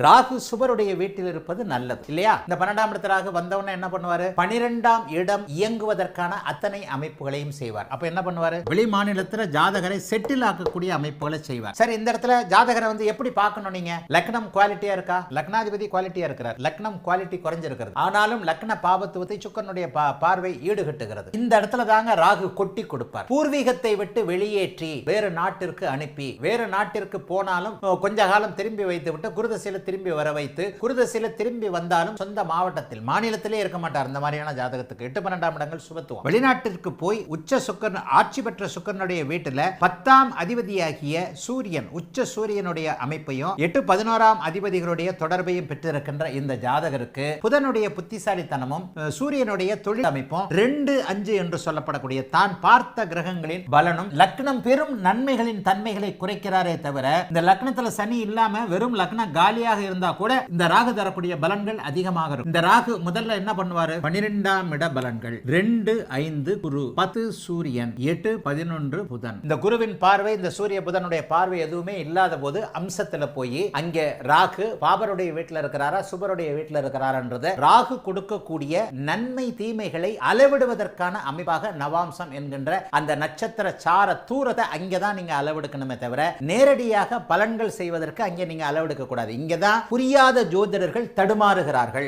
ராகு சுபருடைய வீட்டில் இருப்பது நல்லது இல்லையா? இந்த 12ஆம் இடத்து ராகு வந்தவன என்ன பண்ணுவாரு? 12ஆம் இடம் இயங்குவதற்கான அத்தனை அமைப்புகளையும் செய்வார். அப்ப என்ன பண்ணுவாரு? வெளி மாநிலத்துல ஜாதகரை செட்டில் ஆக்கக்கூடிய அமைப்புகளை செய்வார். சரி, இந்த இடத்துல ஜாதகரை எப்படி பார்க்கணும்? நீங்க லக்னம் குவாலிட்டியா இருக்கா? லக்னாதிபதி குவாலிட்டியா இருக்கிறார், லக்னம் குவாலிட்டி குறைஞ்சிருக்கிறது. ஆனாலும் லக்ன பாபத்துவத்தை சுக்கிரனுடைய பார்வை ஈடுகட்டுகிறது. இந்த இடத்துல தாங்க ராகு கொட்டி கொடுப்பார். பூர்வீகத்தை விட்டு வெளியேற்றி வேறு நாட்டிற்கு அனுப்பி, வேறு நாட்டிற்கு போனாலும் கொஞ்ச காலம் திரும்பி வைத்து விட்டு குருதசையில திரும்பி வர வைத்து, குருதசையில திரும்பி வந்தாலும் சொந்த மாவட்டத்தில் மாநிலத்திலே இருக்க மாட்டார். இந்த மாதிரியான ஜாதகத்துக்கு 8, 12ஆம் இடங்கள் சுபத்துவம். வெளிநாட்டிற்கு போய் உச்ச சுக்கிரன், ஆட்சி பெற்ற சுக்கிரனுடைய வீட்டில் 10ஆம் அதிபதியாகிய சூரியன், உச்ச சூரியனுடைய அமைப்பையும் 8, 11ஆம் அதிபதிகளுடைய தொடர்பையும் பெற்றிருக்கின்ற இந்த ஜாதகருக்கு புதனுடைய புத்திசாலித்தனமும் சூரியனுடைய தொழில் அமைப்பும் 2, 5 என்று சொல்லப்படக்கூடிய தான் பார்த்த கிரகங்களின் பலனும் லக்னம் பெரும் நன்மைகளின் தன்மைகளை குறைக்கிறாரே தவிர, இந்த லக்னத்துல சனி இல்லாம வெறும் லக்னம் காலியாக இருந்தா கூட இந்த ராகு தரக்கூடிய பலன்கள் அதிகமாக இருக்கும். இந்த ராகு முதல்ல என்ன பண்ணுவாரு? 12ஆம் இட பலன்கள் 2, 5 குரு, 10 சூரியன், 8, 11 புதன். இந்த குருவின் பார்வை, இந்த சூரிய புதனுடைய பார்வை எதுவுமே இல்லாத போது அம்சத்துல போய் அங்கே ராகு பாபருடைய வீட்டில் இருக்கிறாரா சுபருடைய வீட்டில் இருக்கிறாரன்றத ராகு கொடுக்கக்கூடிய நன்மை தீமைகளை அளவிடுவதற்கான அமைப்பாக நவாம்சம் என்கின்ற அந்த நட்சத்திர சார தூரத்தை அங்கேதான் நீங்க அளவெடுக்கணுமே தவிர நேரடியாக பலன்கள் செய்வதற்கு அங்கே நீங்க அளவெடுக்க கூடாது. இங்கதான் புரியாத ஜோதிடர்கள் தடுமாறுகிறார்கள்.